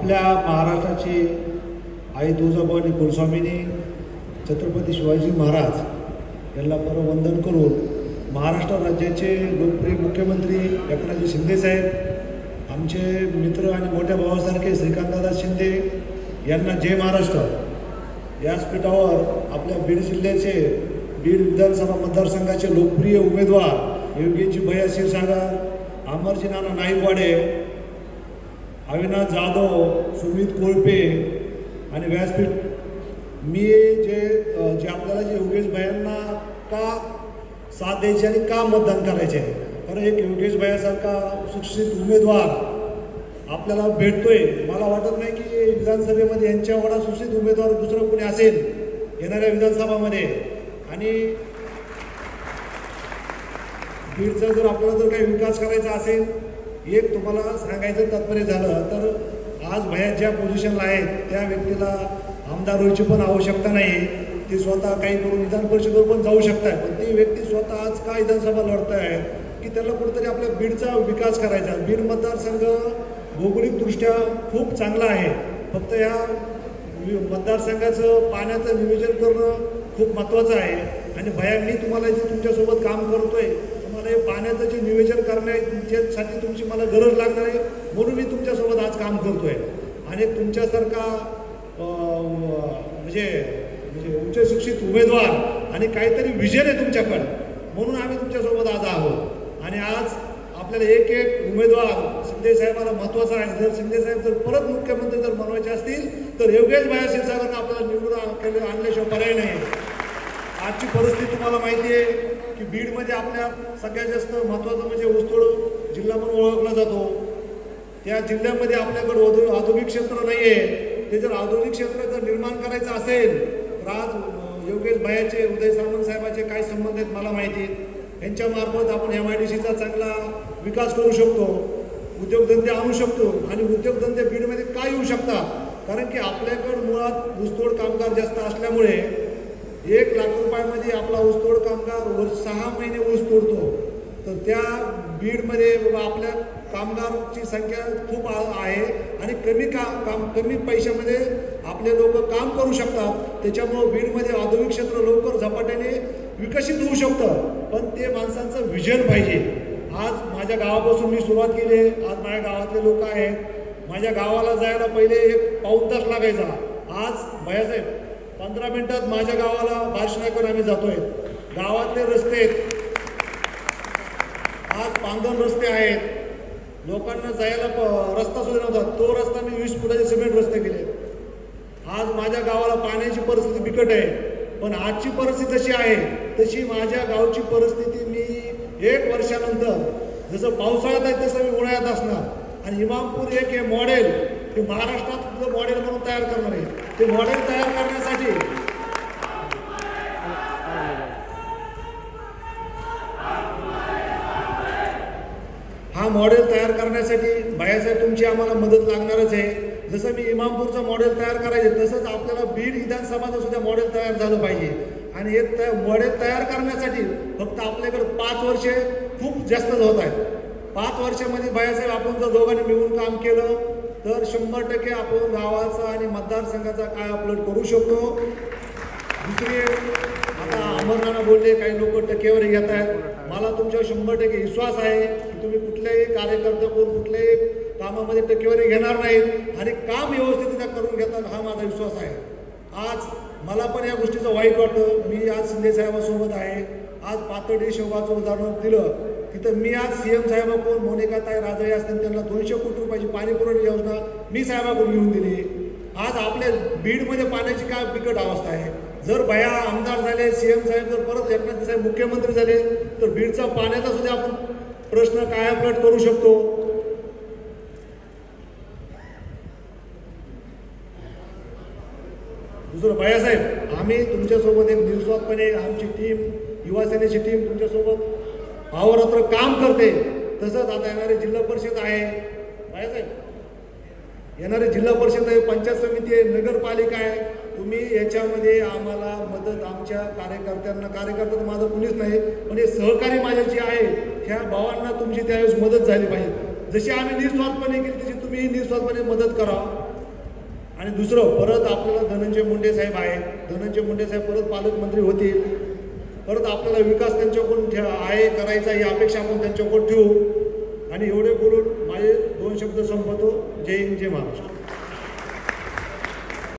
आपल्या महाराष्ट्राची आई तुळजाभवानी कुलस्वामिनी छत्रपती शिवाजी महाराज यांना परवंदन करून महाराष्ट्र राज्याचे लोकप्रिय मुख्यमंत्री एकनाथजी शिंदेसाहेब, आमचे मित्र आणि मोठ्या भावासारखे श्रीकांतदादा शिंदे यांना जय महाराष्ट्र व्यासपीठावर आपल्या बीड जिल्ह्याचे बीड विधानसभा मतदारसंघाचे लोकप्रिय उमेदवार योगेशजी भैया क्षीरसागर, अमरजी नाना नाईकवाडे, अविनाश जाधव, सुमित कोळपे आणि व्यासपीठ मी जे आपल्याला जे योगेश भैयांना का साथ द्यायची आणि का मतदान करायचे आहे, कारण एक योगेश भैयासारखा सुशिक्षित उमेदवार आपल्याला भेटतोय. मला वाटत नाही की विधानसभेमध्ये यांच्या एवढा सुशिक्षित उमेदवार दुसरं कोणी असेल येणाऱ्या विधानसभामध्ये. आणि बीडचा जर आपल्याला जर काही विकास करायचा असेल, एक तुम्हाला सांगायचं तात्पर्य झालं तर आज भैया ज्या पोझिशनला आहेत त्या व्यक्तीला आमदार व्हायची पण आवश्यकता नाही. ते स्वतः काही करून विधान परिषदेवर पण जाऊ शकतात, पण ती व्यक्ती स्वतः आज का विधानसभा लढत आहे की त्याला कुठेतरी आपल्या बीडचा विकास करायचा. बीड मतदारसंघ भौगोलिकदृष्ट्या खूप चांगला आहे, फक्त या मतदारसंघाचं पाण्याचं नियोजन करणं खूप महत्त्वाचं आहे. आणि भैया मी तुम्हाला जे तुमच्यासोबत काम करतोय, तुम्हाला हे पाण्याचं जे नियोजन करण्यासाठी तुमची मला गरज लागणार आहे, म्हणून मी तुमच्यासोबत आज काम करतोय. आणि तुमच्यासारखा म्हणजे उच्च शिक्षित उमेदवार आणि काहीतरी विजन आहे तुमच्याकडं, म्हणून आम्ही तुमच्यासोबत आज आहोत. आणि आज आपल्याला एक एक उमेदवार शिंदेसाहेबाला महत्त्वाचा आहे. जर शिंदेसाहेब जर परत मुख्यमंत्री जर बनवायचे असतील तर योगेश भैया क्षीरसागरनं आपल्याला निवडून आणल्याशिवाय पर्याय नाही. आजची परिस्थिती तुम्हाला माहिती आहे की बीडमध्ये आपल्या सगळ्यात जास्त महत्त्वाचं म्हणजे ऊसतोड जिल्हा म्हणून ओळखला जातो. त्या जिल्ह्यामध्ये आपल्याकडं औद्योगिक क्षेत्र नाही आहे. ते जर औद्योगिक क्षेत्र जर निर्माण करायचं असेल तर आज योगेश भैयाचे, उदय सामंत साहेबाचे काय संबंध आहेत मला माहिती आहेत. यांच्यामार्फत आपण MIDCचा चांगला विकास करू शकतो, उद्योगधंदे आणू शकतो. आणि उद्योगधंदे बीडमध्ये का येऊ शकतात, कारण की आपल्याकडं मुळात ऊसतोड कामगार जास्त असल्यामुळे 1 लाख रुपयामध्ये आपला ऊसतोड कामगार 6 महिने ऊस तोडतो. तर त्या बीडमध्ये आपल्या कामगारची संख्या खूप आहे आणि कमी पैशामध्ये आपले लोक काम करू शकतात. त्याच्यामुळं बीडमध्ये औद्योगिक क्षेत्र लवकर झपाट्याने विकसित होऊ शकतं, पण ते माणसांचं विजन पाहिजे. आज माझ्या गावापासून मी सुरुवात केली आहे. आज माझ्या गावातले लोक आहेत, माझ्या गावाला जायला पहिले 1 पाऊण तास लागायचा. आज भैयासाहेब 15 मिनिटात माझ्या गावाला बार्शीनाक्यावर आम्ही जातोय. गावातले रस्ते आहेत, आज पांदन रस्ते आहेत, लोकांना जायला रस्ता सुद्धा नव्हता, तो रस्ता मी 20 फुटाचे सिमेंट रस्ते केले. आज माझ्या गावाला पाण्याची परिस्थिती बिकट आहे, पण आजची परिस्थिती तशी आहे तशी माझ्या गावची परिस्थिती मी 1 वर्षानंतर जसं पावसाळ्यात आहे तसं मी उन्हाळ्यात असणार. आणि इमामपूर एक हे मॉडेल ते महाराष्ट्रात मॉडेल म्हणून तयार करणार आहे. ते मॉडेल तयार करण्यासाठी हा मॉडेल तयार करण्यासाठी भैयासाहेब तुमची आम्हाला मदत लागणारच आहे. जसं मी इमामपूरचं मॉडेल तयार करायचे तसंच आपल्याला बीड विधानसभाचं सुद्धा मॉडेल तयार झालं पाहिजे. आणि हे मॉडेल तयार करण्यासाठी फक्त आपल्याकडे 5 वर्षे खूप जास्त होत आहेत. 5 वर्षामध्ये भैयासाहेब आपण जर दोघांनी मिळून काम केलं तर 100% आपण गावाचा आणि मतदारसंघाचा काय अपलोड करू शकतो. दुसरी आता अमरनाना बोलले, काही लोक टक्केवारी घेत आहेत. मला तुमच्यावर 100% विश्वास आहे की तुम्ही कुठल्याही कार्यकर्ते कुठल्याही कामामध्ये टक्केवारी घेणार नाहीत आणि काम व्यवस्थितरित्या करून घेतात, हा माझा विश्वास आहे. आज मला पण या गोष्टीचं वाईट वाटतं. मी आज शिंदेसाहेबासोबत आहे. आज पातळी शेवगाचं उदाहरण दिलं तिथं मी आज CM साहेबाकडून मोनिकाताई राजळे असतील त्यांना 200 कोटी रुपयाची पाणीपुरवठा योजना मी साहेबाकडून घेऊन दिली. आज आपल्या बीडमध्ये पाण्याची काय बिकट अवस्था आहे. जर भैया आमदार झाले, CM साहेब जर परत एकनाथ साहेब मुख्यमंत्री झाले तर बीडचा पाण्याचा सुद्धा आपण प्रश्न कायापालट करू शकतो. दुसरं भैयासाहेब, आम्ही तुमच्यासोबत एक निस्वार्थपणे आमची टीम, युवासेनेची टीम तुमच्यासोबत अहोरात्र काम करते. तसंच आता येणारी जिल्हा परिषद आहे भैयासाहेब, येणारी जिल्हा परिषद आहे, पंचायत समिती आहे, नगरपालिका आहे. तुम्ही याच्यामध्ये आम्हाला मदत, आमच्या कार्यकर्त्यांना माझं कुणीच नाही, पण हे सहकारी माझे जे आहे ह्या भावांना तुमची त्यावेळेस मदत झाली पाहिजे. जशी आम्ही निस्वार्थपणे केली तशी तुम्ही निस्वार्थपणे मदत करा. आणि दुसरं, परत आपल्याला धनंजय मुंडे साहेब आहेत, धनंजय मुंडे साहेब परत पालकमंत्री होतील, परत आपल्याला विकास त्यांच्याकडून आहे करायचा ही अपेक्षा आपण त्यांच्याकडून ठेवू. आणि एवढे बोलून माझे 2 शब्द संपवतो. जय हिंद, जय महाराष्ट्र.